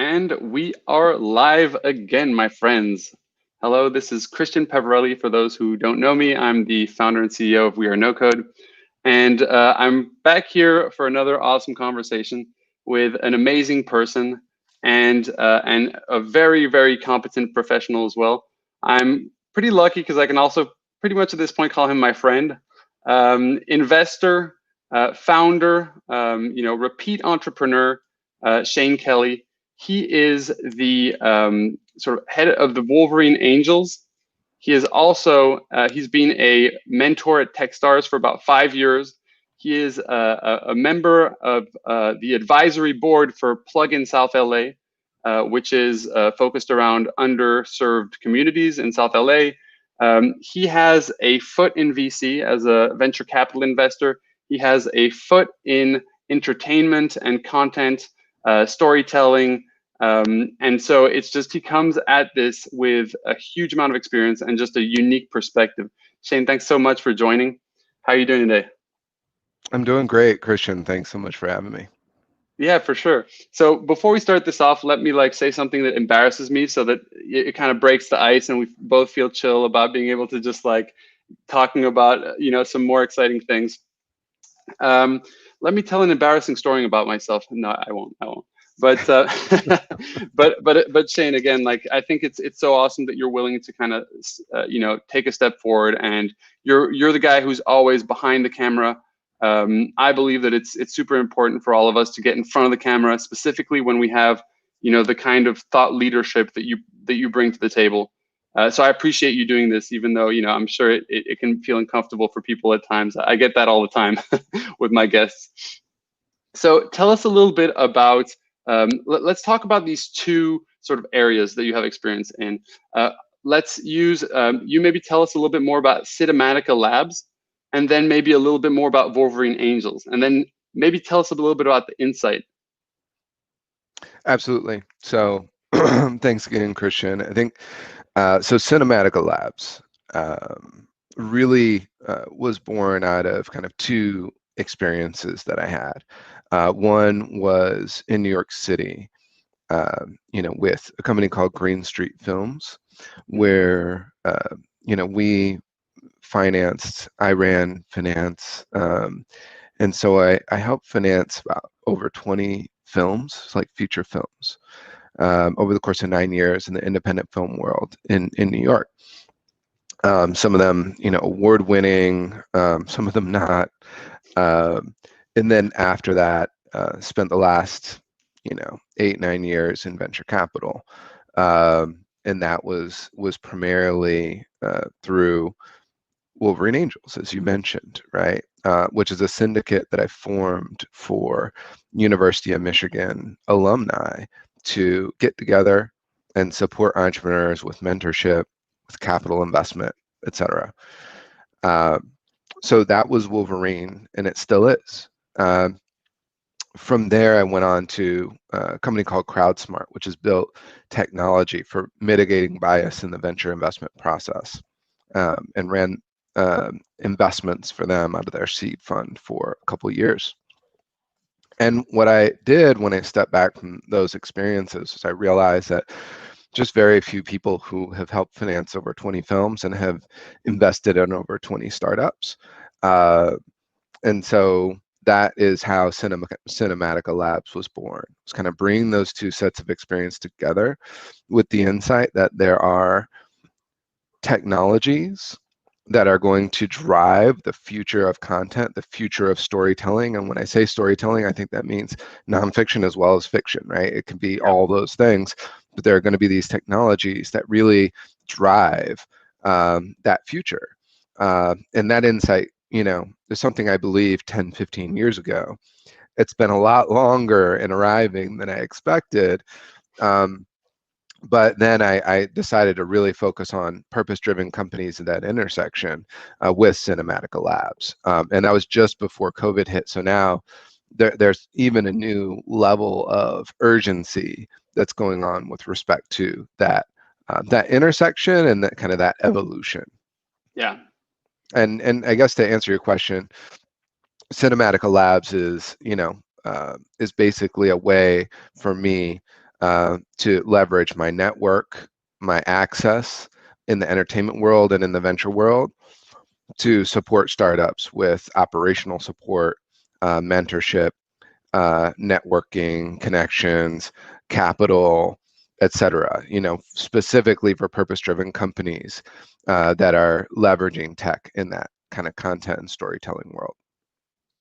And we are live again, my friends. Hello, this is Christian Peverelli. For those who don't know me, I'm the founder and CEO of We Are No Code. And I'm back here for another awesome conversation with an amazing person and a very, very competent professional as well. I'm pretty lucky because I can also pretty much at this point call him my friend, investor, founder, repeat entrepreneur, Shane Kelley. He is the sort of head of the Wolverine Angels. He is also he's been a mentor at TechStars for about 5 years. He is a member of the advisory board for Plugin South LA, which is focused around underserved communities in South LA. He has a foot in VC as a venture capital investor. He has a foot in entertainment and content, storytelling, and so it's just he comes at this with a huge amount of experience and just a unique perspective. Shane, thanks so much for joining. How are you doing today? I'm doing great, Christian. Thanks so much for having me. Yeah, for sure. So before we start this off, let me say something that embarrasses me so that it kind of breaks the ice and we both feel chill about being able to just talking about some more exciting things. Um, Let me tell an embarrassing story about myself. No, I won't. I won't. But but Shane, again, I think it's so awesome that you're willing to kind of take a step forward, and you're the guy who's always behind the camera. I believe that it's super important for all of us to get in front of the camera, specifically when we have the kind of thought leadership that you bring to the table. So I appreciate you doing this, even though I'm sure it can feel uncomfortable for people at times. I get that all the time with my guests. So tell us a little bit about. Let's talk about these two sort of areas that you have experience in. Let's use you maybe tell us a little bit more about Cinematica Labs, and then maybe a little bit more about Wolverine Angels, and then maybe tell us a little bit about the Insight. Absolutely. So thanks again, Christian. I think so Cinematica Labs really was born out of kind of two experiences that I had. One was in New York City, with a company called Green Street Films, where we I ran finance, and so I helped finance about over 20 films, like feature films, over the course of 9 years in the independent film world in New York. Some of them, award-winning, some of them not. And then after that, spent the last, 8-9 years in venture capital, and that was primarily through Wolverine Angels, as you mentioned, right? Which is a syndicate that I formed for University of Michigan alumni to get together and support entrepreneurs with mentorship, with capital investment, etc. So that was Wolverine, and it still is. From there, I went on to a company called CrowdSmart, which has built technology for mitigating bias in the venture investment process, and ran investments for them out of their seed fund for a couple of years. And what I did when I stepped back from those experiences is I realized that just very few people who have helped finance over 20 films and have invested in over 20 startups. And so that is how Cinematica Labs was born. It's kind of bringing those two sets of experience together with the insight that there are technologies that are going to drive the future of content, the future of storytelling. And when I say storytelling, I think that means nonfiction as well as fiction, right? It can be all those things, but there are going to be these technologies that really drive that future. And that insight, is something I believe 10, 15 years ago. It's been a lot longer in arriving than I expected. But then I decided to really focus on purpose-driven companies at that intersection with Cinematica Labs. And that was just before COVID hit. So now there's even a new level of urgency that's going on with respect to that intersection and that kind of that evolution. Yeah. And I guess to answer your question, Cinematica Labs is basically a way for me to leverage my network, my access in the entertainment world and in the venture world to support startups with operational support, mentorship, networking, connections, capital, etc. Specifically for purpose-driven companies that are leveraging tech in that kind of content and storytelling world.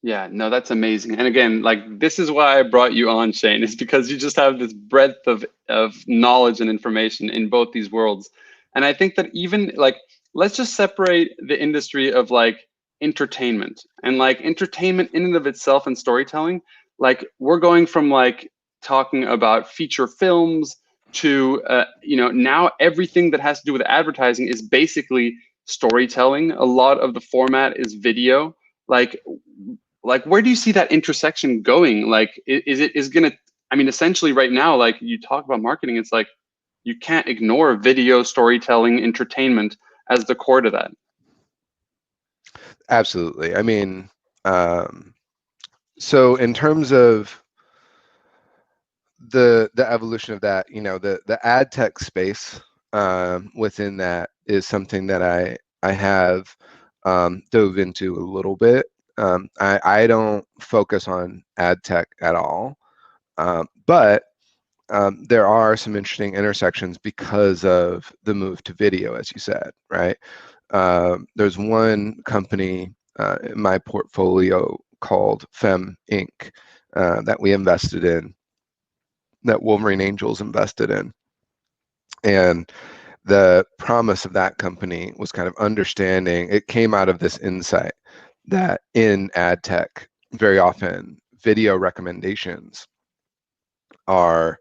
Yeah, no, that's amazing. And again, like this is why I brought you on, Shane, is because you just have this breadth of knowledge and information in both these worlds. And I think that even like let's just separate the industry of like entertainment and like entertainment in and of itself and storytelling. Like we're going from like talking about feature films to now everything that has to do with advertising is basically storytelling. A lot of the format is video. Like where do you see that intersection going? Like is it is gonna, I mean, essentially right now, like you talk about marketing, it's like you can't ignore video storytelling entertainment as the core to that. Absolutely. I mean, so in terms of the evolution of that, the ad tech space within that is something that I have dove into a little bit. I don't focus on ad tech at all, but there are some interesting intersections because of the move to video, as you said, right? There's one company in my portfolio called Fem Inc. That we invested in, that Wolverine Angels invested in. And the promise of that company was kind of understanding, it came out of this insight that in ad tech, very often video recommendations are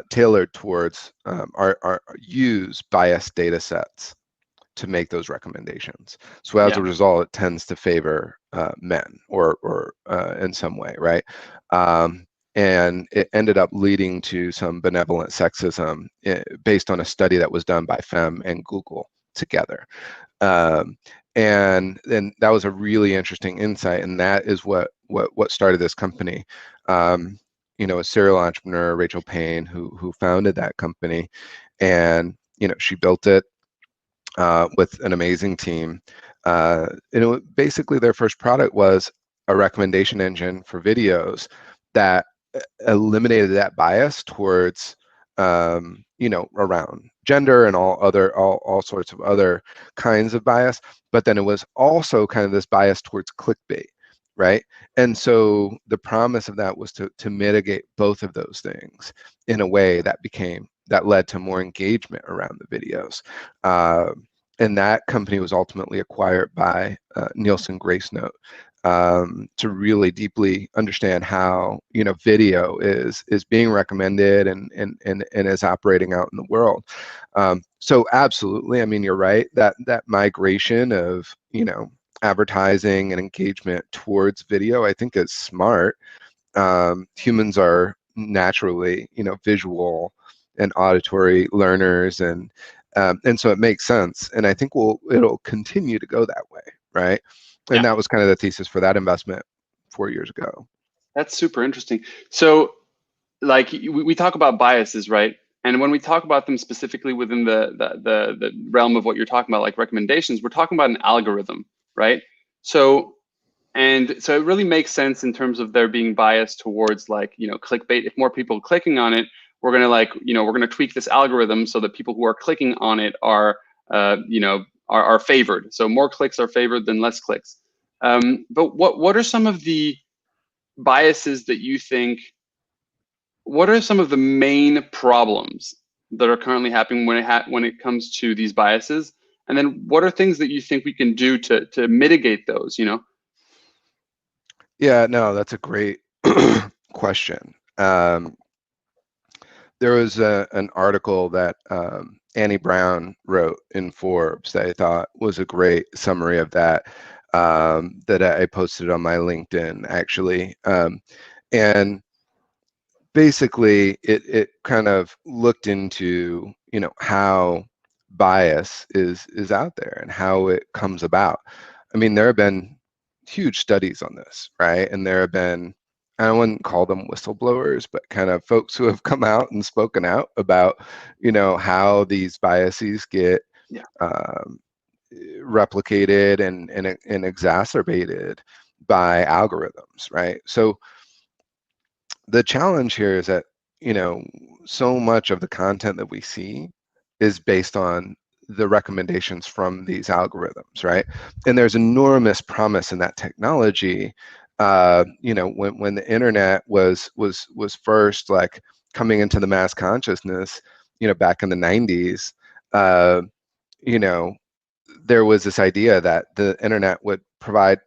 tailored towards, are use biased data sets to make those recommendations. So as a Yeah. result, it tends to favor men or in some way, right? And it ended up leading to some benevolent sexism based on a study that was done by Fem and Google together. Um, and then that was a really interesting insight, and that is what started this company. A serial entrepreneur, Rachel Payne, who founded that company, and she built it with an amazing team. Basically, their first product was a recommendation engine for videos that eliminated that bias towards, around gender and all sorts of other kinds of bias. But then it was also kind of this bias towards clickbait, right? And so the promise of that was to mitigate both of those things in a way that led to more engagement around the videos. And that company was ultimately acquired by Nielsen Gracenote, to really deeply understand how video is being recommended and is operating out in the world. So absolutely, I mean, you're right, that migration of advertising and engagement towards video, I think, is smart. Humans are naturally visual and auditory learners, and so it makes sense, and I think it'll continue to go that way, right? And Yeah, that was kind of the thesis for that investment 4 years ago. that's super interesting. So like we talk about biases, right? And when we talk about them specifically within the realm of what you're talking about, like recommendations, we're talking about an algorithm, right? So so it really makes sense in terms of there being bias towards like clickbait. If more people clicking on it, we're gonna we're gonna tweak this algorithm so that people who are clicking on it are are favored. So more clicks are favored than less clicks. But what are some of the biases that you think, what are some of the main problems that are currently happening when it comes to these biases? And then what are things that you think we can do to mitigate those, Yeah, no, that's a great question. There was an article that Annie Brown wrote in Forbes that I thought was a great summary of that, that I posted on my LinkedIn, actually. And basically, it kind of looked into how bias is out there and how it comes about. I mean, there have been huge studies on this, right? And there have been I wouldn't call them whistleblowers, but kind of folks who have come out and spoken out about, how these biases get Yeah. um, replicated and exacerbated by algorithms, right? So the challenge here is that, you know, so much of the content that we see is based on the recommendations from these algorithms, right? And there's enormous promise in that technology. When the internet was first like coming into the mass consciousness, back in the 90s, uh, you know, there was this idea that the internet would provide,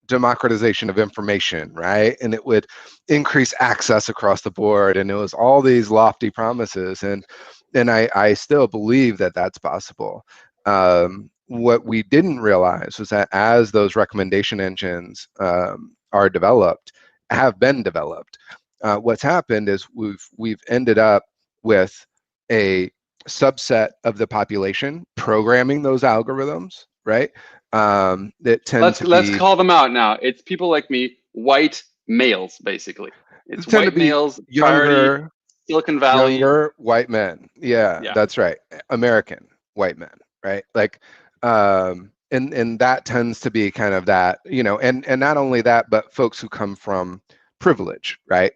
democratization of information, right? And it would increase access across the board. And it was all these lofty promises. And I still believe that that's possible. What we didn't realize was that as those recommendation engines are developed, have been developed, what's happened is we've ended up with a subset of the population programming those algorithms, right? That tend to Let's be call them out now. It's people like me, white males, basically. It's tend to white be males, priority, younger Silicon Valley. younger white men. Yeah, Yeah, that's right. American white men, right? Like, and that tends to be kind of that, and not only that, but folks who come from privilege, right?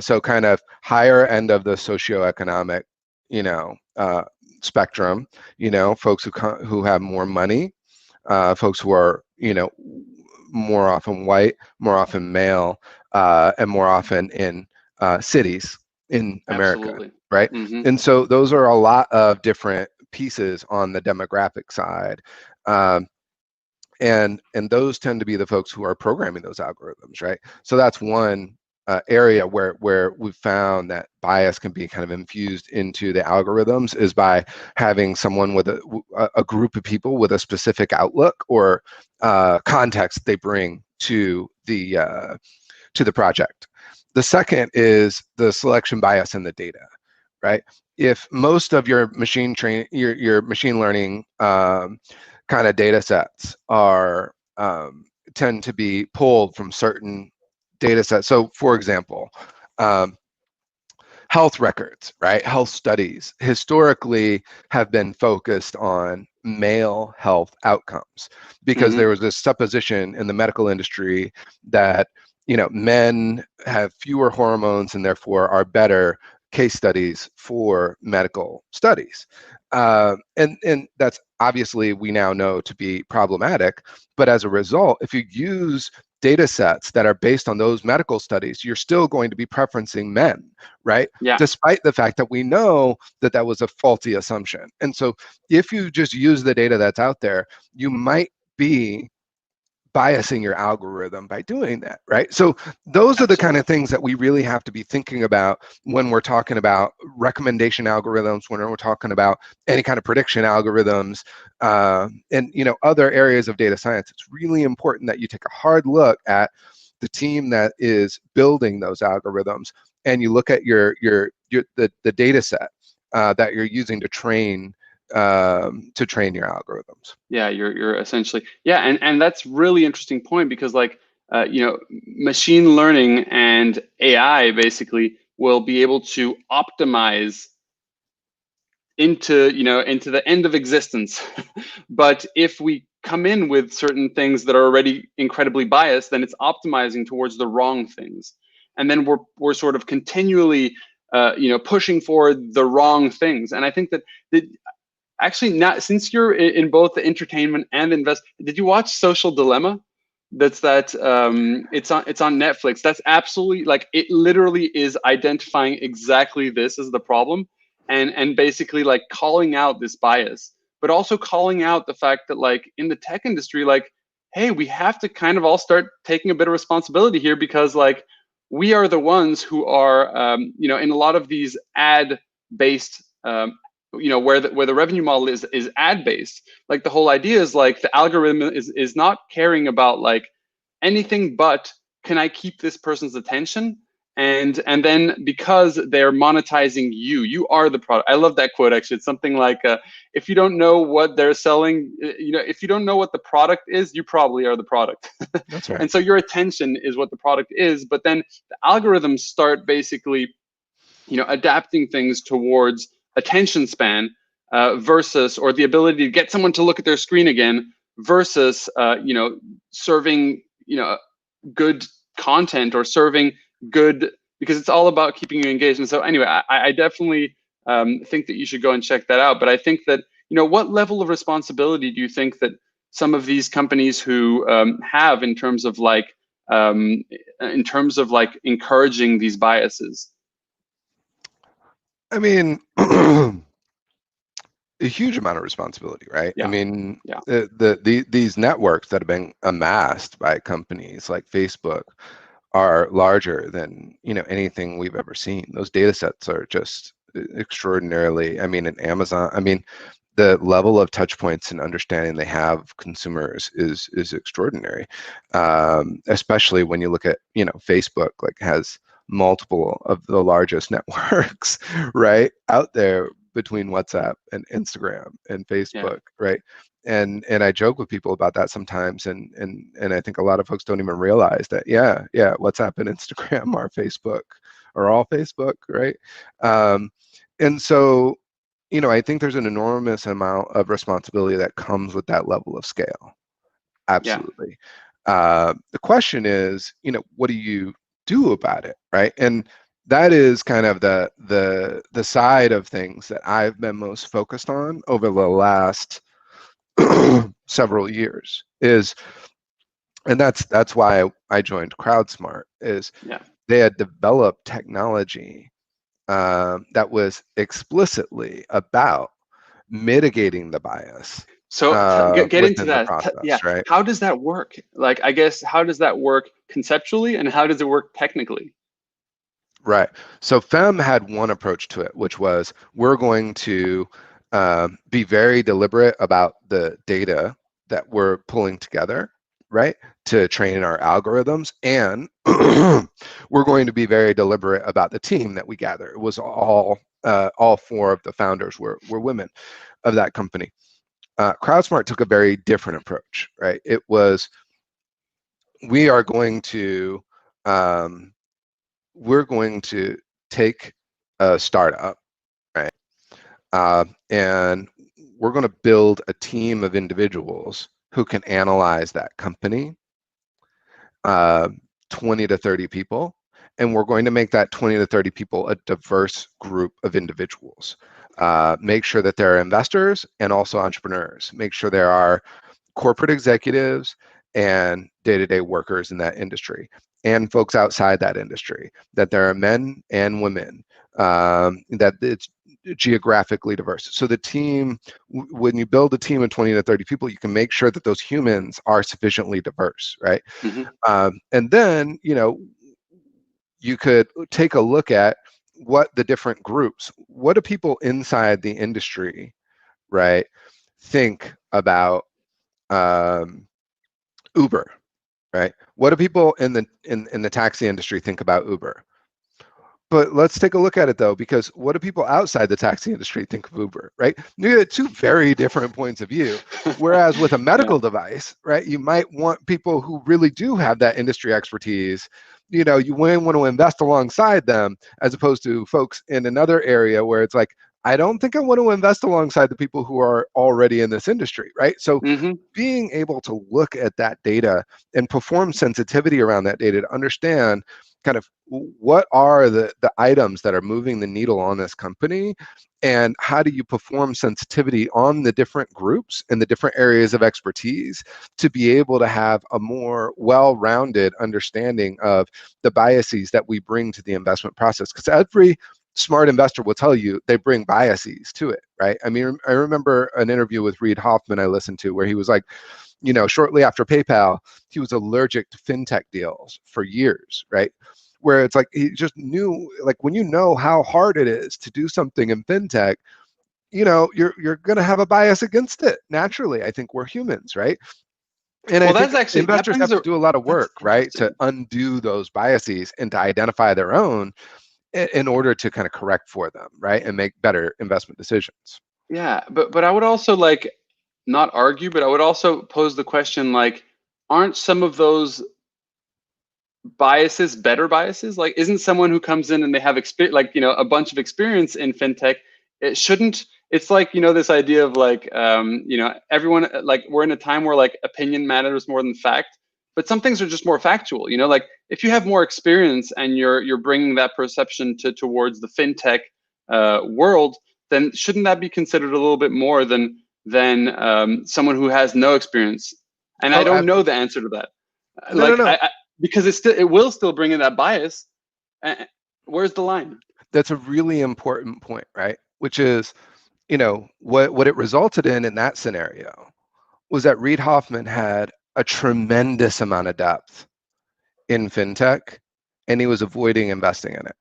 So kind of higher end of the socioeconomic, you know, uh, spectrum. Folks who have more money, folks who are, more often white, more often male, and more often in cities in America, absolutely. right? Hmm. And so those are a lot of different pieces on the demographic side. Um, and those tend to be the folks who are programming those algorithms, right? So that's one area where we've found that bias can be kind of infused into the algorithms is by having someone with a group of people with a specific outlook or context they bring to the project. The second is the selection bias in the data, right? If most of your your machine learning kind of data sets are tend to be pulled from certain data sets. So, for example, um, health records, right? Health studies historically have been focused on male health outcomes because Hmm. there was this supposition in the medical industry that men have fewer hormones and therefore are better case studies for medical studies. And that's obviously we now know to be problematic. But as a result, if you use data sets that are based on those medical studies, you're still going to be preferencing men, right? Yeah, Despite the fact that we know that that was a faulty assumption. And so if you just use the data that's out there, you might be biasing your algorithm by doing that, right? So those are the kind absolutely. of things that we really have to be thinking about when we're talking about recommendation algorithms, when we're talking about any kind of prediction algorithms, and other areas of data science. It's really important that you take a hard look at the team that is building those algorithms, and you look at the data set that you're using to train your algorithms. Yeah, you're essentially, yeah, and that's really interesting point because like machine learning and AI basically will be able to optimize into the end of existence. But if we come in with certain things that are already incredibly biased, then it's optimizing towards the wrong things, and then we're sort of continually pushing for the wrong things. And I think that actually, not since you're in both the entertainment and invest, did you watch Social Dilemma? It's on Netflix. That's absolutely, like, it literally is identifying exactly this as the problem, and basically like calling out this bias, but also calling out the fact that, like, in the tech industry, like, hey, we have to kind of all start taking a bit of responsibility here, because like we are the ones who are in a lot of these ad based where the revenue model is ad based. Like, the whole idea is like the algorithm is not caring about like anything but, can I keep this person's attention? and then because they're monetizing you, you are the product. I love that quote, actually. It's something like, if you don't know what they're selling, if you don't know what the product is, you probably are the product. That's right. And so your attention is what the product is, but then the algorithms start basically adapting things towards attention span, versus, or the ability to get someone to look at their screen again, versus serving good content, or serving good, because it's all about keeping you engaged. And so anyway, I definitely think that you should go and check that out. But I think that, what level of responsibility do you think that some of these companies who have um, in terms of like encouraging these biases? I mean, a huge amount of responsibility, right? I Yeah, mean, yeah, these networks that have been amassed by companies like Facebook are larger than anything we've ever seen. Those data sets are just extraordinarily. I mean, in Amazon, I mean, the level of touch points and understanding they have consumers is extraordinary, especially when you look at Facebook, like, has multiple of the largest networks right out there between WhatsApp and Instagram and yeah, Facebook, right? And I joke with people about that sometimes, and I think a lot of folks don't even realize that, yeah, WhatsApp and Instagram are Facebook, are all Facebook, right? um, and so I think there's an enormous amount of responsibility that comes with that level of scale. yeah, Absolutely. The question is, what do you do about it, right? And that is kind of the side of things that I've been most focused on over the last several years. And that's why I joined CrowdSmart. Is yeah. they had developed technology that was explicitly about mitigating the bias So get into within the that. Yeah, process, right? how does that work? Like, I guess, how does that work conceptually, and how does it work technically? Right. So FEM had one approach to it, which was, we're going to be very deliberate about the data that we're pulling together, right, to train our algorithms, and we're going to be very deliberate about the team that we gather. It was all four of the founders were women of that company. CrowdSmart took a very different approach, right? It was, we are going to um, we're going to take a startup, right? And we're going to build a team of individuals who can analyze that company, uh, 20 to 30 people, and we're going to make that 20 to 30 people a diverse group of individuals. Make sure that there are investors and also entrepreneurs. Make sure there are corporate executives and day-to-day workers in that industry, and folks outside that industry, that there are men and women, that it's geographically diverse. So the team, when you build a team of 20 to 30 people, you can make sure that those humans are sufficiently diverse, right? Hmm. And then, you could take a look at what the different groups, what do people inside the industry, right, think about um, Uber, right? What do people in the taxi industry think about Uber? But let's take a look at it, though, because what do people outside the taxi industry think of Uber, right? You have two very different points of view. Whereas with a Yeah. medical device, right, you might want people who really do have that industry expertise. You might want to invest alongside them, as opposed to folks in another area where it's like, I don't think I want to invest alongside the people who are already in this industry, right? So Hmm. being able to look at that data and perform sensitivity around that data to understand kind of what are the items that are moving the needle on this company, and how do you perform sensitivity on the different groups and the different areas of expertise to be able to have a more well-rounded understanding of the biases that we bring to the investment process. Because every smart investor will tell you they bring biases to it, right? I mean, I remember an interview with Reid Hoffman I listened to, where he was like, shortly after PayPal, he was allergic to fintech deals for years, right? Where it's like, he just knew, like, when you know how hard it is to do something in fintech, you're going to have a bias against it naturally. I think we're humans, right? And I Well, think that's actually, that investors brings have to a, do a lot of that's work, right, to interesting. undo those biases and to identify their own in order to kind of correct for them, right, and make better investment decisions. Yeah, but I would also like not argue, but I would also pose the question like, aren't some of those biases better biases? Like, isn't someone who comes in and they have experience, like, a bunch of experience in fintech, it shouldn't, it's like, this idea of like, everyone, like, we're in a time where like opinion matters more than fact, but some things are just more factual, like if you have more experience and you're bringing that perception towards the fintech world, then shouldn't that be considered a little bit more than someone who has no experience? And I Oh, don't know the answer to that. no, no, Like no. because it will still bring in that bias. Where's the line? That's a really important point, right? Which is, what it resulted in that scenario was that Reid Hoffman had a tremendous amount of depth in fintech, and he was avoiding investing in it,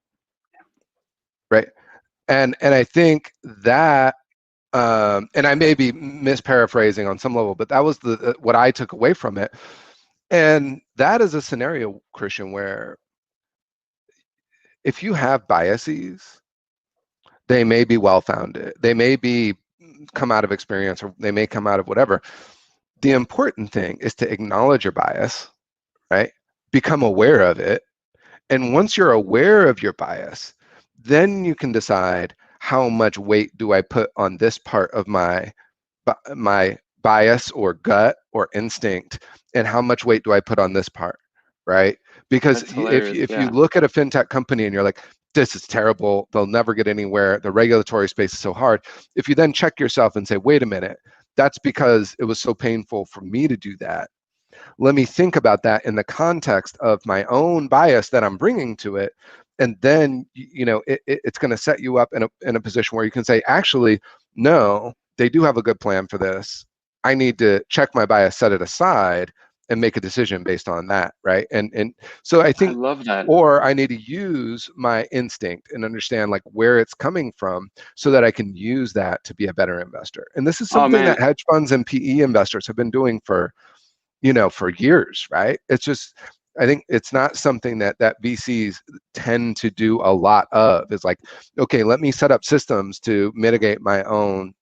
right? And I think that, and I may be misparaphrasing on some level, but that was the what I took away from it. And that is a scenario, Christian, where if you have biases, they may be well founded, they may be come out of experience, or they may come out of whatever. The important thing is to acknowledge your bias, right? Become aware of it. And once you're aware of your bias, then you can decide how much weight do I put on this part of my bias or gut or instinct, and how much weight do I put on this part, right? Because That's if hilarious. if you Yeah, look at a fintech company and you're like, this is terrible, they'll never get anywhere, the regulatory space is so hard. If you then check yourself and say, wait a minute, that's because it was so painful for me to do that. Let me think about that in the context of my own bias that I'm bringing to it. And then, it's going to set you up in a position where you can say, actually, no, they do have a good plan for this. I need to check my bias, set it aside, and make a decision based on that, right? And so I I think, love that. or I need to use my instinct and understand like where it's coming from so that I can use that to be a better investor. And this is Oh something that man, hedge funds and PE investors have been doing for years, right? It's just, I think it's not something that VCs tend to do a lot of. Is like, okay, let me set up systems to mitigate my own,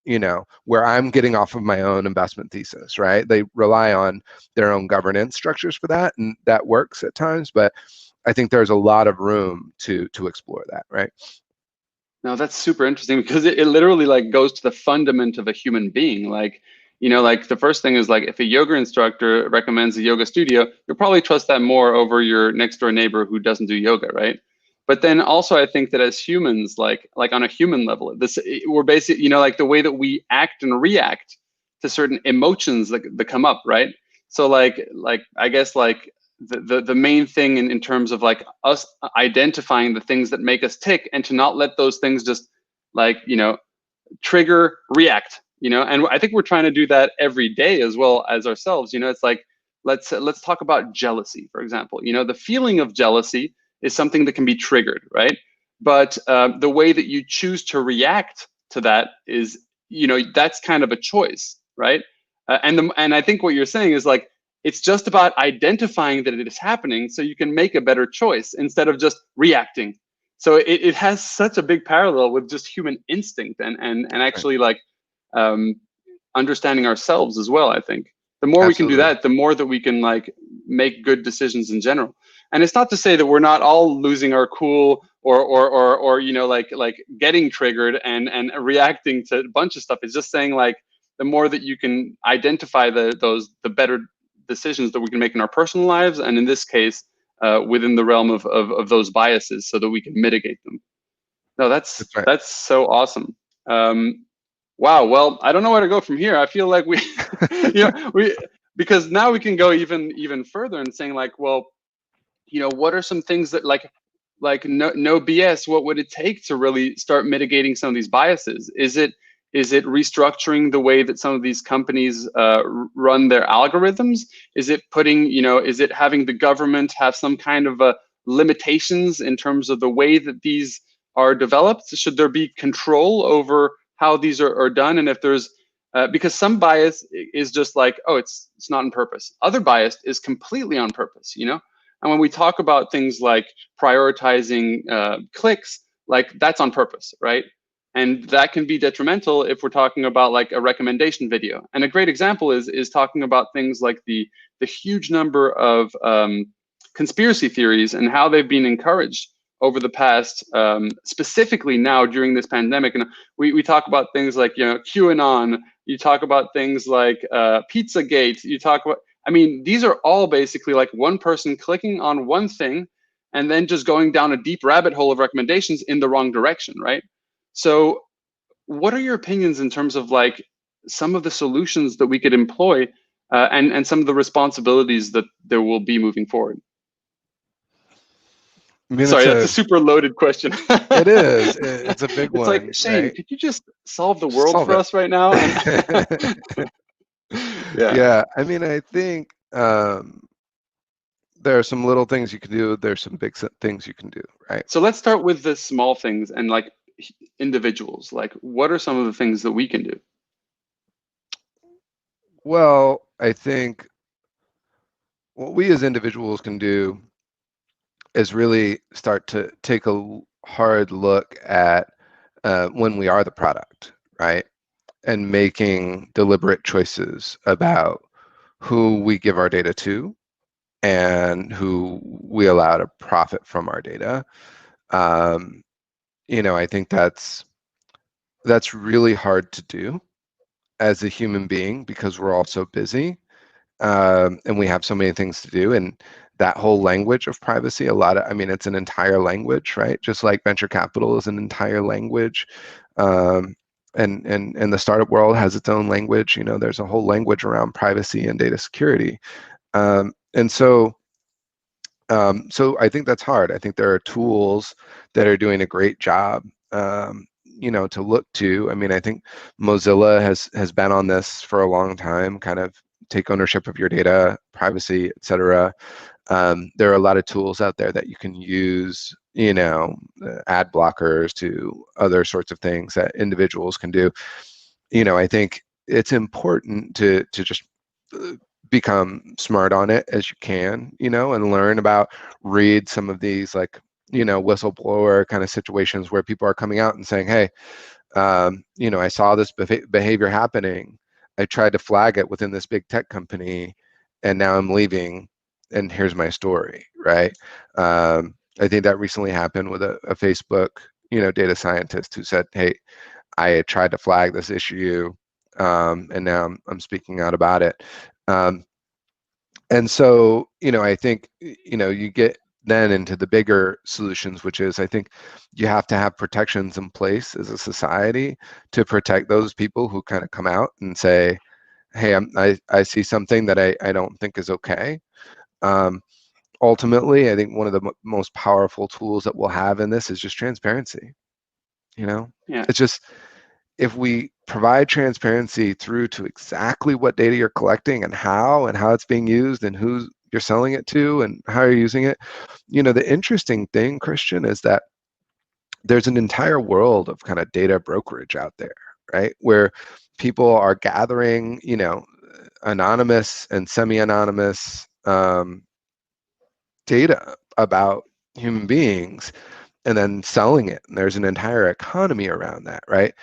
where I'm getting off of my own investment thesis, right? They rely on their own governance structures for that, and that works at times, but I think there's a lot of room to explore that, right? no, that's super interesting because it literally like goes to the fundament of a human being. Like, like the first thing is like if a yoga instructor recommends a yoga studio, you'll probably trust that more over your next door neighbor who doesn't do yoga, right? But then also I think that as humans, like on a human level, we're basically, like the way that we act and react to certain emotions that come up, right? So like I guess like the main thing in terms of like us identifying the things that make us tick and to not let those things just like trigger react, and I think we're trying to do that every day as well as ourselves. It's like let's talk about jealousy, for example. The feeling of jealousy is something that can be triggered, right? But the way that you choose to react to that is, that's kind of a choice, right? And I think what you're saying is like it's just about identifying that it is happening so you can make a better choice instead of just reacting. So it has such a big parallel with just human instinct and Right. actually like um, understanding ourselves as well. I think the more we can do Absolutely. that, the more that we can like make good decisions in general. And it's not to say that we're not all losing our cool or like getting triggered and reacting to a bunch of stuff. It's just saying like the more that you can identify the better decisions that we can make in our personal lives, and in this case, within the realm of those biases, so that we can mitigate them. No, that's That's right. that's so awesome. Wow. Well, I don't know where to go from here. I feel like we, we because now we can go even further and saying like, well, what are some things that like no BS, what would it take to really start mitigating some of these biases? Is it restructuring the way that some of these companies run their algorithms? Is it is it having the government have some kind of limitations in terms of the way that these are developed? Should there be control over how these are done? And if there's because some bias is just like, oh, it's not on purpose. Other bias is completely on purpose, you know. And when we talk about things like prioritizing clicks, like that's on purpose, right? And that can be detrimental if we're talking about like a recommendation video. And a great example is talking about things like the huge number of conspiracy theories and how they've been encouraged over the past, specifically now during this pandemic. And we talk about things like, you know, QAnon. You talk about things like Pizzagate. You talk about, I mean, these are all basically like one person clicking on one thing and then just going down a deep rabbit hole of recommendations in the wrong direction, right? So, what are your opinions in terms of like some of the solutions that we could employ, and some of the responsibilities that there will be moving forward? I mean, Sorry, that's a super loaded question. it is. It's a big It's like, one, Shane, right? could you just solve the Just world solve for it. us right now? And yeah. Yeah, I mean, I think there are some little things you can do. There's some big things you can do, right? So let's start with the small things and like individuals. Like, what are some of the things that we can do? Well, I think what we as individuals can do is really start to take a hard look at when we are the product, right? And making deliberate choices about who we give our data to and who we allow to profit from our data. Um, I think that's really hard to do as a human being because we're all so busy, and we have so many things to do. And that whole language of privacy, I mean, it's an entire language, right? Just like venture capital is an entire language. Um, and the startup world has its own language. There's a whole language around privacy and data security. And so I think that's hard. I think there are tools that are doing a great job, to look to. I mean, I think Mozilla has been on this for a long time, kind of take ownership of your data, privacy, etc. There are a lot of tools out there that you can use, ad blockers to other sorts of things that individuals can do. I think it's important to just become smart on it as you can, and learn about, read some of these like, whistleblower kind of situations where people are coming out and saying, hey, I saw this behavior happening. I tried to flag it within this big tech company, and now I'm leaving, and here's my story, right? I think that recently happened with a Facebook, data scientist who said, hey, I tried to flag this issue, and now I'm speaking out about it. And so, I think, you get then into the bigger solutions, which is, I think you have to have protections in place as a society to protect those people who kind of come out and say, hey, I see something that I don't think is okay. Ultimately, I think one of the most powerful tools that we'll have in this is just transparency. Yeah. It's just, if we provide transparency through to exactly what data you're collecting and how it's being used and who you're selling it to and how you're using it. The interesting thing, Christian, is that there's an entire world of kind of data brokerage out there, right? Where people are gathering, anonymous and semi-anonymous data about human beings and then selling it. And there's an entire economy around that, right?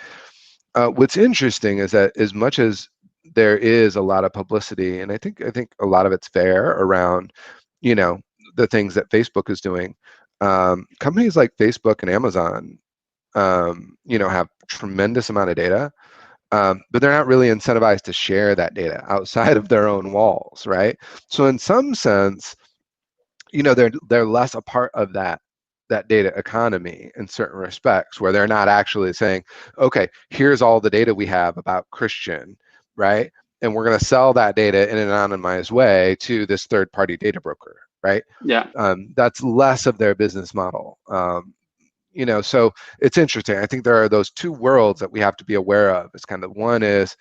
What's interesting is that as much as there is a lot of publicity, and I think a lot of it's fair around, the things that Facebook is doing, companies like Facebook and Amazon, have tremendous amount of data, but they're not really incentivized to share that data outside of their own walls, right? So in some sense, they're less a part of that data economy in certain respects, where they're not actually saying, okay, here's all the data we have about Christian, right? And we're going to sell that data in an anonymized way to this third-party data broker, right? Yeah. That's less of their business model. So it's interesting. I think there are those two worlds that we have to be aware of. It's kind of, one is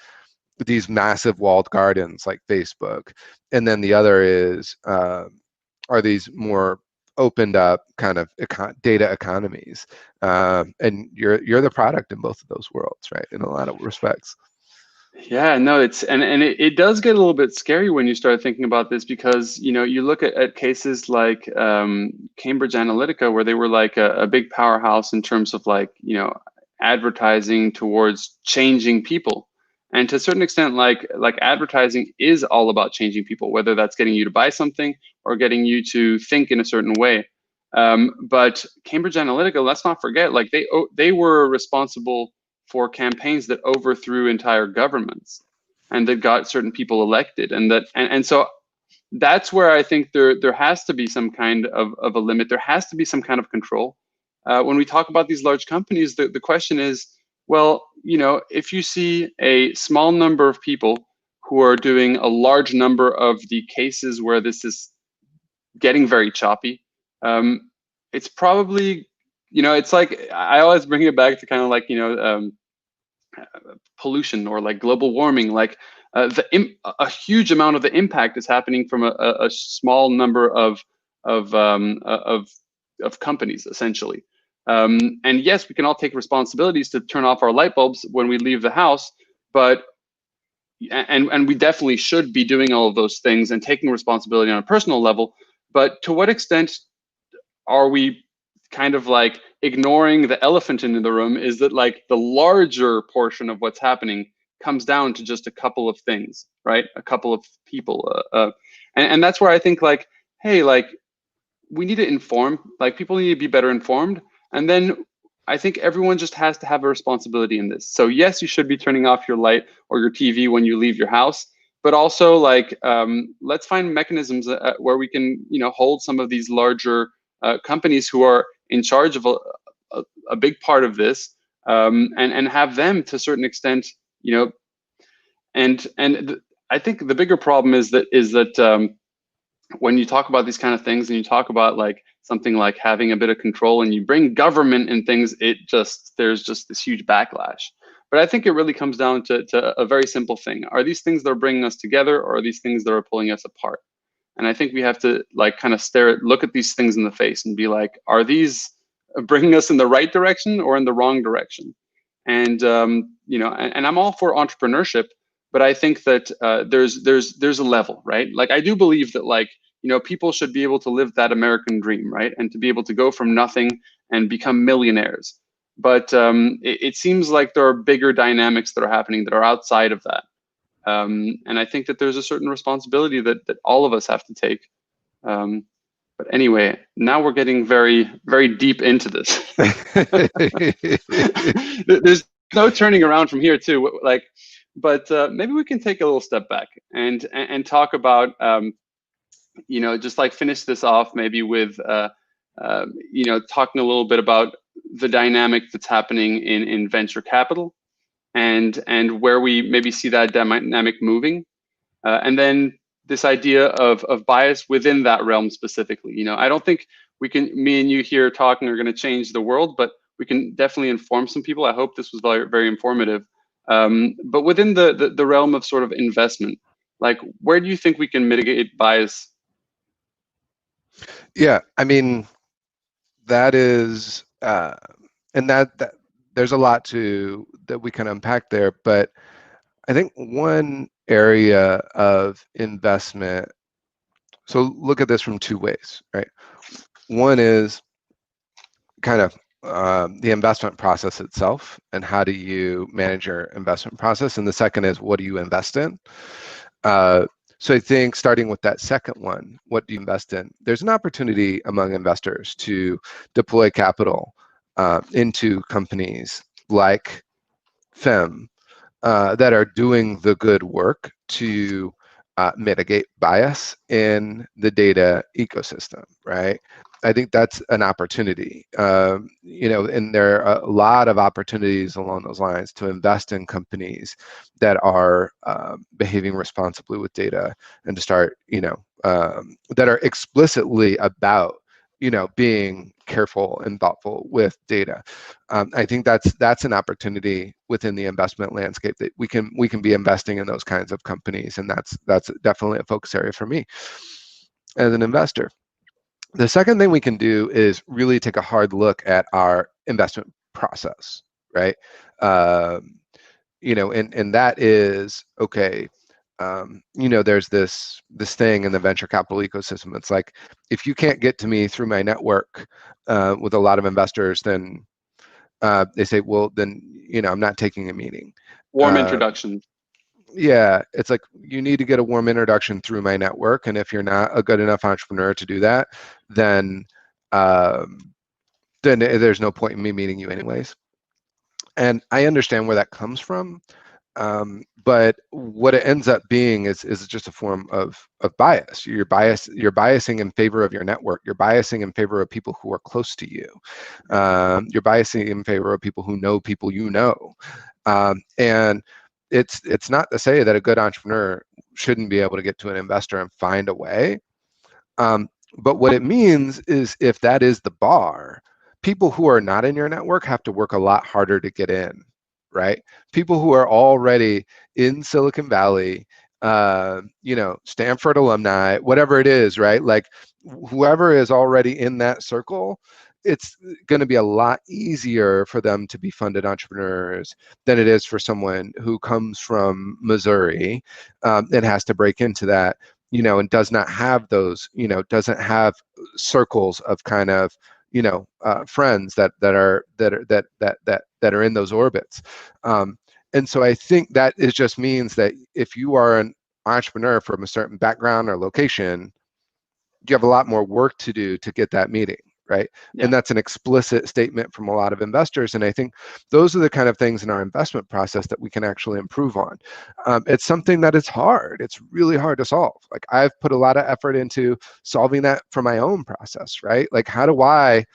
these massive walled gardens like Facebook, and then the other is are these more opened up kind of data economies, and you're the product in both of those worlds, right? In a lot of respects. Yeah, no, it does get a little bit scary when you start thinking about this because you look at cases like Cambridge Analytica where they were like a big powerhouse in terms of like advertising towards changing people, and to a certain extent like advertising is all about changing people, whether that's getting you to buy something or getting you to think in a certain way. But Cambridge Analytica, let's not forget, like they were responsible for campaigns that overthrew entire governments and that got certain people elected, and so that's where I think there has to be some kind of a limit. There has to be some kind of control. When we talk about these large companies, the question is, well, if you see a small number of people who are doing a large number of the cases where this is getting very choppy, it's probably, it's like I always bring it back to kind of like, pollution or like global warming, like a huge amount of the impact is happening from a small number of um, of of companies essentially. And yes, we can all take responsibilities to turn off our light bulbs when we leave the house, but and we definitely should be doing all of those things and taking responsibility on a personal level. But to what extent are we kind of like ignoring the elephant in the room, is that like the larger portion of what's happening comes down to just a couple of things, right? A couple of people. And that's where I think like, hey, like we need to inform, like people need to be better informed. And then I think everyone just has to have a responsibility in this. So yes, you should be turning off your light or your TV when you leave your house, but also like let's find mechanisms where we can, hold some of these larger companies who are in charge of a big part of this, and have them to a certain extent, you know, and I think the bigger problem is that when you talk about these kind of things and you talk about like something like having a bit of control and you bring government and things, there's just this huge backlash. But I think it really comes down to a very simple thing. Are these things that are bringing us together, or are these things that are pulling us apart? And I think we have to like kind of look at these things in the face and be like, are these bringing us in the right direction or in the wrong direction? And and I'm all for entrepreneurship, but I think that there's a level, right? Like I do believe that like people should be able to live that American dream, right, and to be able to go from nothing and become millionaires. But it seems like there are bigger dynamics that are happening that are outside of that. And I think that there's a certain responsibility that all of us have to take. Um, but anyway, now we're getting very, very deep into this. There's no turning around from here, too. Like, but maybe we can take a little step back and talk about, just like finish this off maybe with, talking a little bit about the dynamic that's happening in venture capital and where we maybe see that dynamic moving, and then this idea of bias within that realm specifically. I don't think me and you here talking are going to change the world, but we can definitely inform some people. I hope this was very, very informative. But within the realm of sort of investment, like where do you think we can mitigate bias? Yeah, I mean, that is, and that there's a lot that we can unpack there, but I think one area of investment, so look at this from two ways, right? One is kind of the investment process itself and how do you manage your investment process, and the second is what do you invest in. So I think starting with that second one, what do you invest in? There's an opportunity among investors to deploy capital into companies like FEM that are doing the good work to mitigate bias in the data ecosystem, right? I think that's an opportunity, and there are a lot of opportunities along those lines to invest in companies that are behaving responsibly with data and to start, that are explicitly about, being careful and thoughtful with data. I think that's an opportunity within the investment landscape that we can be investing in those kinds of companies, and that's definitely a focus area for me as an investor. The second thing we can do is really take a hard look at our investment process, right? and that is okay. There's this thing in the venture capital ecosystem. It's like, if you can't get to me through my network with a lot of investors, then they say, well, then I'm not taking a meeting. Warm Um, introduction. yeah, it's like, you need to get a warm introduction through my network, and if you're not a good enough entrepreneur to do that, then um, there's no point in me meeting you anyways. And I understand where that comes from. But what it ends up being is just a form of bias. You're biasing in favor of your network. You're biasing in favor of people who are close to you. You're biasing in favor of people who know people you know. And it's not to say that a good entrepreneur shouldn't be able to get to an investor and find a way. Um, but what it means is, if that is the bar, people who are not in your network have to work a lot harder to get in, right? People who are already in Silicon Valley, Stanford alumni, whatever it is, right? Like, whoever is already in that circle, it's going to be a lot easier for them to be funded entrepreneurs than it is for someone who comes from Missouri and has to break into that, and does not have those, doesn't have circles of kind of, friends that are in those orbits. And so I think that it just means that if you are an entrepreneur from a certain background or location, you have a lot more work to do to get that meeting, right? Yeah. And that's an explicit statement from a lot of investors. And I think those are the kind of things in our investment process that we can actually improve on. It's something that is hard. It's really hard to solve. Like, I've put a lot of effort into solving that for my own process, right? Like, how do I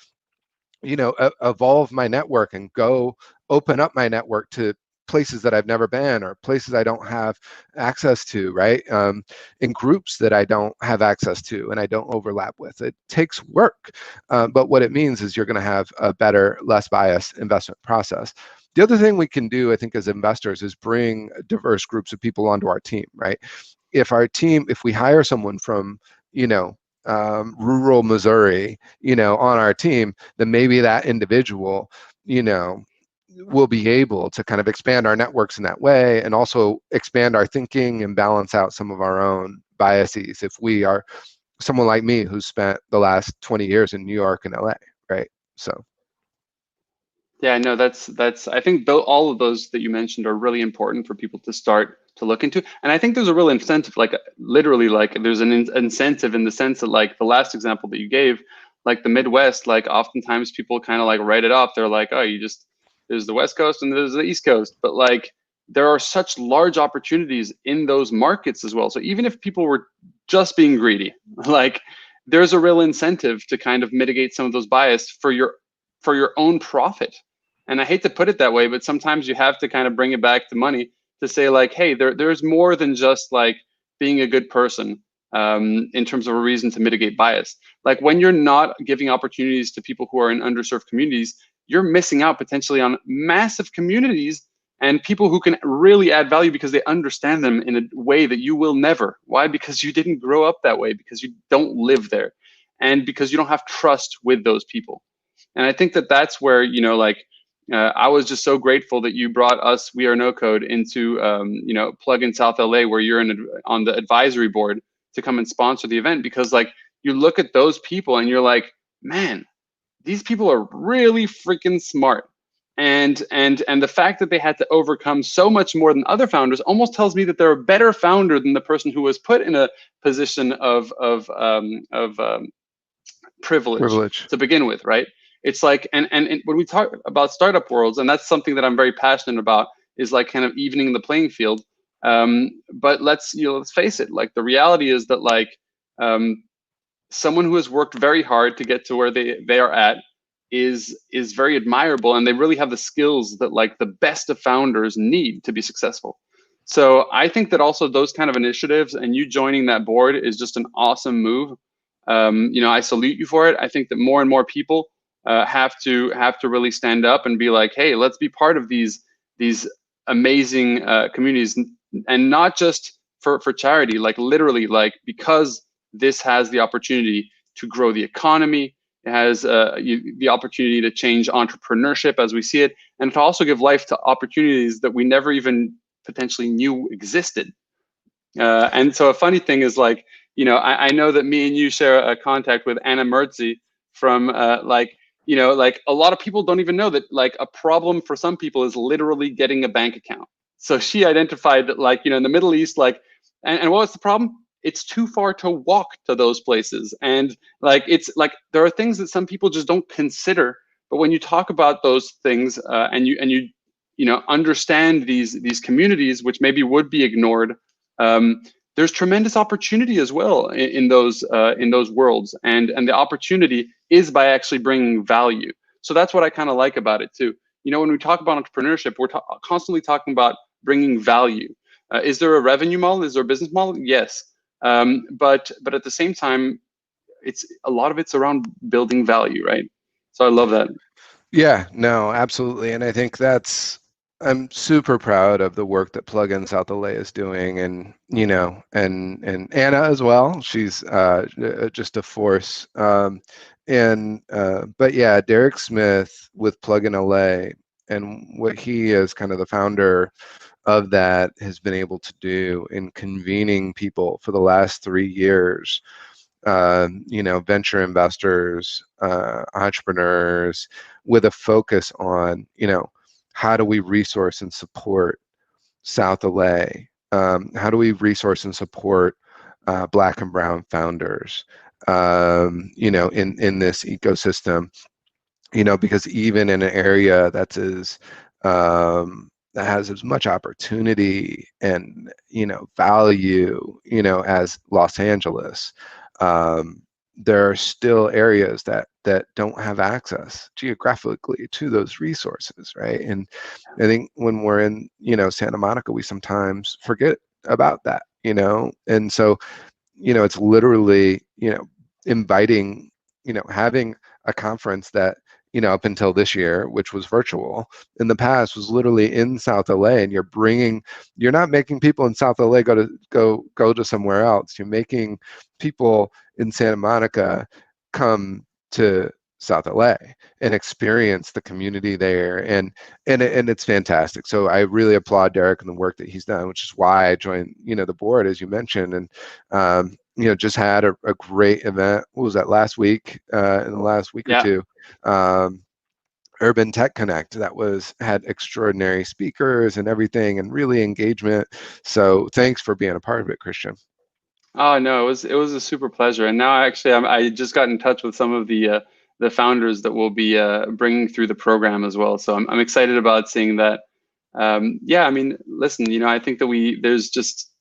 evolve my network and go open up my network to places that I've never been, or places I don't have access to, right? In groups that I don't have access to and I don't overlap with. It takes work, but what it means is you're going to have a better, less biased investment process. The other thing we can do, I think, as investors, is bring diverse groups of people onto our team, right? If we hire someone from, rural Missouri, on our team, then maybe that individual, will be able to kind of expand our networks in that way, and also expand our thinking and balance out some of our own biases. If we are someone like me who's spent the last 20 years in New York and LA, right? So. Yeah, no, that's. I think all of those that you mentioned are really important for people to start to look into, and I think there's a real incentive, like literally, like there's an incentive in the sense that, like the last example that you gave, like the Midwest, like oftentimes people kind of like write it off. They're like, oh, there's the West Coast and there's the East Coast, but like there are such large opportunities in those markets as well. So even if people were just being greedy, like there's a real incentive to kind of mitigate some of those bias for your own profit. And I hate to put it that way, but sometimes you have to kind of bring it back to money to say like, hey, there's more than just like being a good person in terms of a reason to mitigate bias. Like when you're not giving opportunities to people who are in underserved communities, you're missing out potentially on massive communities and people who can really add value because they understand them in a way that you will never. Why? Because you didn't grow up that way, because you don't live there, and because you don't have trust with those people. And I think that that's where, like, I was just so grateful that you brought us, We Are No Code, into, Plug in South LA, where you're on the advisory board to come and sponsor the event. Because, like, you look at those people and you're like, man, these people are really freaking smart. And the fact that they had to overcome so much more than other founders almost tells me that they're a better founder than the person who was put in a position of privilege Privilege. to begin with, right? It's like, and when we talk about startup worlds, and that's something that I'm very passionate about, is like kind of evening the playing field. But let's face it, like the reality is that like someone who has worked very hard to get to where they are at is very admirable, and they really have the skills that like the best of founders need to be successful. So I think that also those kind of initiatives and you joining that board is just an awesome move. I salute you for it. I think that more and more people have to really stand up and be like, hey, let's be part of these amazing communities, and not just for charity, like literally, like because this has the opportunity to grow the economy. It has the opportunity to change entrepreneurship as we see it, and to also give life to opportunities that we never even potentially knew existed. And so a funny thing is, like, I know that me and you share a contact with Anna Mertzi from like a lot of people don't even know that, like, a problem for some people is literally getting a bank account. So she identified that, like, in the Middle East, like, and what was the problem? It's too far to walk to those places. And like, it's like there are things that some people just don't consider. But when you talk about those things, and you understand these communities, which maybe would be ignored, um, there's tremendous opportunity as well in those worlds, and the opportunity is by actually bringing value. So that's what I kind of like about it too. When we talk about entrepreneurship, we're constantly talking about bringing value. Is there a revenue model? Is there a business model? Yes, but at the same time, it's a lot of it's around building value, right? So I love that. Yeah, no, absolutely. And I think I'm super proud of the work that Plugin South LA is doing, and and Anna as well. She's just a force. But yeah, Derek Smith with Plugin LA, and what he is kind of the founder of that has been able to do in convening people for the last 3 years, venture investors, entrepreneurs, with a focus on, how do we resource and support South LA? How do we resource and support Black and Brown founders, in this ecosystem? Because even in an area that has as much opportunity and value, as Los Angeles, um, there are still areas that don't have access geographically to those resources, right? And I think when we're in Santa Monica, we sometimes forget about that, and so it's literally inviting, having a conference that up until this year, which was virtual, in the past was literally in South LA, and you're not making people in South LA go to somewhere else. You're making people in Santa Monica come to South LA and experience the community there, and it's fantastic. So I really applaud Derek and the work that he's done, which is why I joined the board, as you mentioned. And just had a great event. What was that, last week? In the last week or Yeah. two, um, Urban Tech Connect, that had extraordinary speakers and everything, and really engagement. So thanks for being a part of it, Christian. Oh no, it was a super pleasure. And now actually, I just got in touch with some of the founders that will be bringing through the program as well. So I'm excited about seeing that. Yeah, I mean, listen, I think that there's just,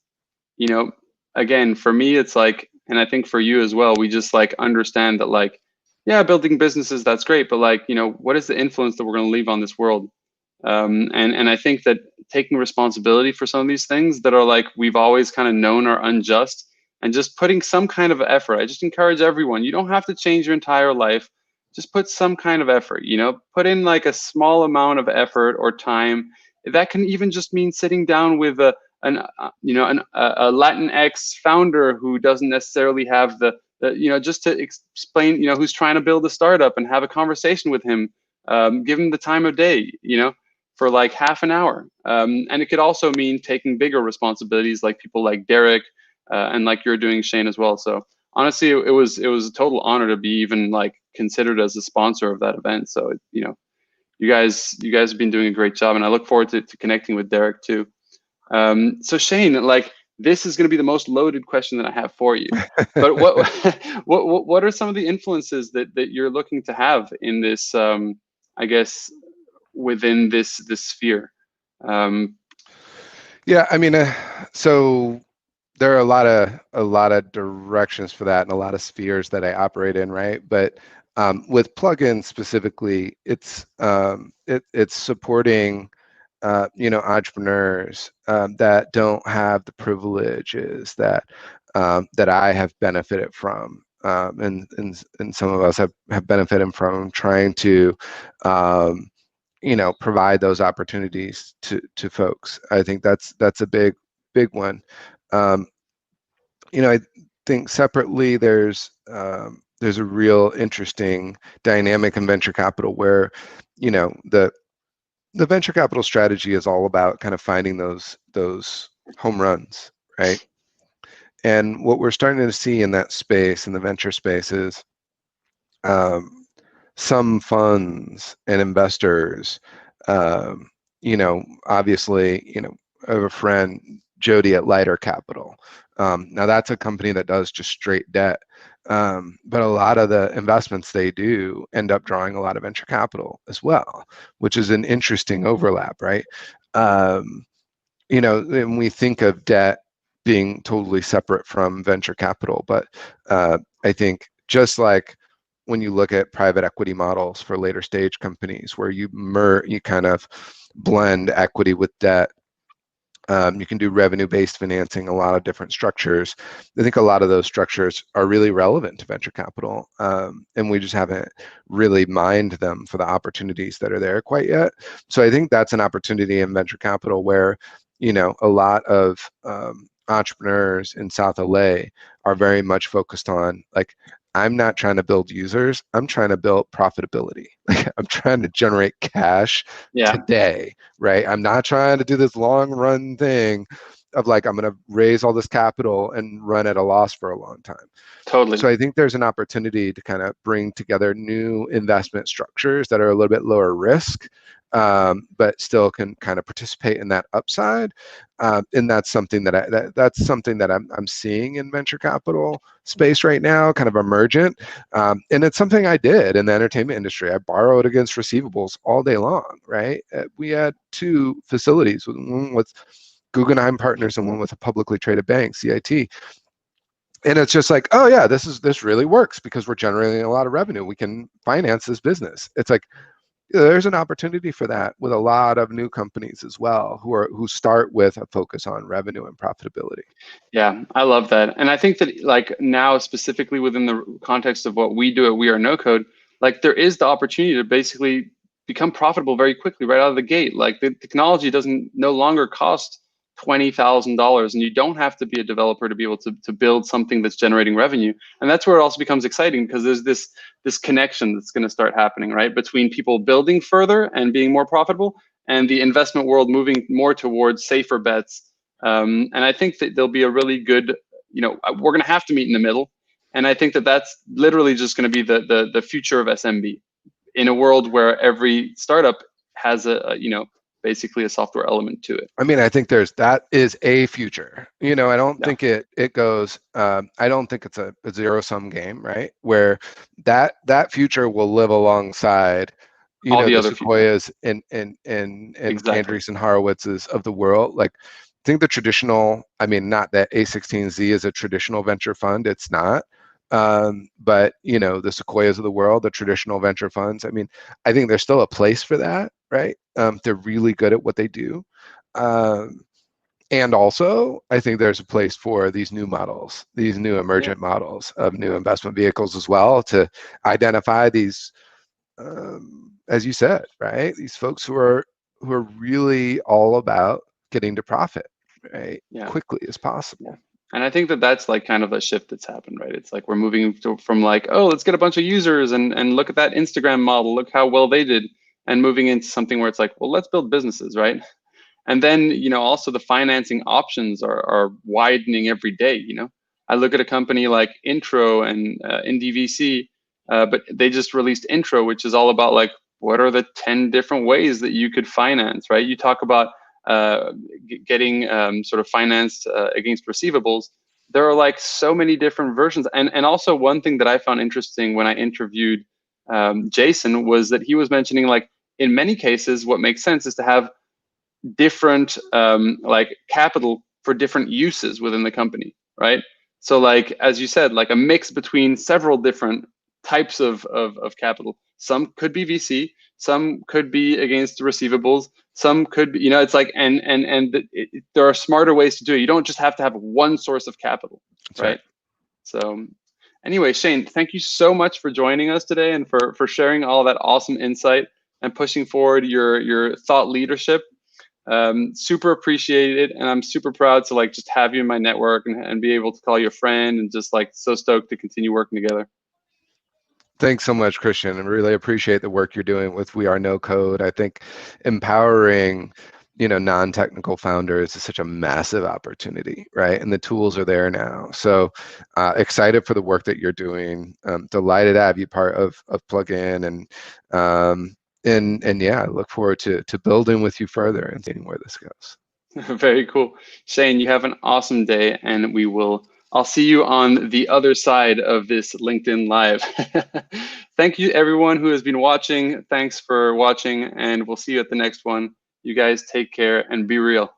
you know, again, for me, it's like, and I think for you as well, we just like understand that, like, yeah, building businesses, that's great, but like, what is the influence that we're going to leave on this world? And I think that taking responsibility for some of these things that are, like, we've always kind of known are unjust, and just putting some kind of effort. I just encourage everyone. You don't have to change your entire life. Just put some kind of effort. Put in like a small amount of effort or time. That can even just mean sitting down with a Latinx founder who doesn't necessarily have just to explain, who's trying to build a startup, and have a conversation with him. Give him the time of day. For like half an hour. And it could also mean taking bigger responsibilities, like people like Derek, and like you're doing, Shane, as well. So honestly, it was a total honor to be even like considered as a sponsor of that event. So you guys have been doing a great job, and I look forward to connecting with Derek too. So Shane, like, this is going to be the most loaded question that I have for you. But what what are some of the influences that you're looking to have in this, I guess, within this sphere? Um, Yeah, I mean, so there are a lot of directions for that, and a lot of spheres that I operate in, right? But with plugins specifically, it's supporting entrepreneurs that don't have the privileges that I have benefited from, and some of us have benefited from, trying to provide those opportunities to folks. I think that's a big one. Um, I think separately there's there's a real interesting dynamic in venture capital where, the venture capital strategy is all about kind of finding those home runs, right? And what we're starting to see in that space, in the venture space, is um, some funds and investors, um, obviously, I have a friend, Jody at Lighter Capital. Now that's a company that does just straight debt. But a lot of the investments they do end up drawing a lot of venture capital as well, which is an interesting overlap, right? Um, and we think of debt being totally separate from venture capital, but I think just like when you look at private equity models for later stage companies where you kind of blend equity with debt. You can do revenue-based financing, a lot of different structures. I think a lot of those structures are really relevant to venture capital, and we just haven't really mined them for the opportunities that are there quite yet. So I think that's an opportunity in venture capital where, a lot of entrepreneurs in South LA are very much focused on, like, I'm not trying to build users. I'm trying to build profitability. Like, I'm trying to generate cash Yeah, today, right? I'm not trying to do this long run thing of like, I'm going to raise all this capital and run at a loss for a long time. totally. So I think there's an opportunity to kind of bring together new investment structures that are a little bit lower risk, but still can kind of participate in that upside. And that's something that's something that I'm seeing in venture capital space right now, kind of emergent. And it's something I did in the entertainment industry. I borrowed against receivables all day long, right? We had two facilities, one with Guggenheim Partners and one with a publicly traded bank, CIT. And it's just like, oh yeah, this really works because we're generating a lot of revenue. We can finance this business. It's like, there's an opportunity for that with a lot of new companies as well who start with a focus on revenue and profitability. Yeah, I love that. And I think that like now specifically within the context of what we do at We Are No Code, like there is the opportunity to basically become profitable very quickly right out of the gate. Like the technology doesn't no longer cost $20,000 and you don't have to be a developer to be able to build something that's generating revenue. And that's where it also becomes exciting because there's this connection that's going to start happening, right? Between people building further and being more profitable and the investment world moving more towards safer bets, and I think that there'll be a really good, we're going to have to meet in the middle. And I think that that's literally just going to be the future of SMB in a world where every startup has basically a software element to it. I mean, I think that is a future. I don't Yeah, think it goes. I don't think it's a zero sum game, right? Where that future will live alongside, all the the other future. Sequoias and Exactly. Andreessen Horowitzes of the world. Like, I think the traditional. I mean, not that A16Z is a traditional venture fund. It's not. But the Sequoias of the world, the traditional venture funds. I mean, I think there's still a place for that, right? They're really good at what they do. Um, and also, I think there's a place for these new models, these new Yeah. emergent models of new investment vehicles as well to identify these, as you said, right? These folks who are really all about getting to profit, right, Yeah. quickly as Yeah. possible. And I think that that's like kind of a shift that's happened, right? It's like we're moving from like, oh, let's get a bunch of users and look at that Instagram model, look how well they did, and moving into something where it's like, well, let's build businesses, right? And then, also the financing options are widening every day. I look at a company like Intro and NDVC, but they just released Intro, which is all about like, what are the 10 different ways that you could finance, right? You talk about uh, getting sort of financed against receivables. There are like so many different versions. And also one thing that I found interesting when I interviewed Jason was that he was mentioning like, in many cases, what makes sense is to have different like capital for different uses within the company, right? So like as you said, like a mix between several different types of capital. Some could be VC, some could be against receivables, some could be, it's like there are smarter ways to do it. You don't just have to have one source of capital, That's right. right? So anyway, Shane, thank you so much for joining us today and for sharing all that awesome insight and pushing forward your thought leadership. Super appreciate it, and I'm super proud to like just have you in my network and be able to call you a friend and just like so stoked to continue working together. Thanks so much, Christian. I really appreciate the work you're doing with We Are No Code. I think empowering, non-technical founders is such a massive opportunity, right? And the tools are there now. So excited for the work that you're doing. Delighted to have you part of Plugin, and yeah, I look forward to building with you further and seeing where this goes. Very cool. Shane, you have an awesome day, and I'll see you on the other side of this LinkedIn Live. Thank you, everyone who has been watching. Thanks for watching, and we'll see you at the next one. You guys take care and be real.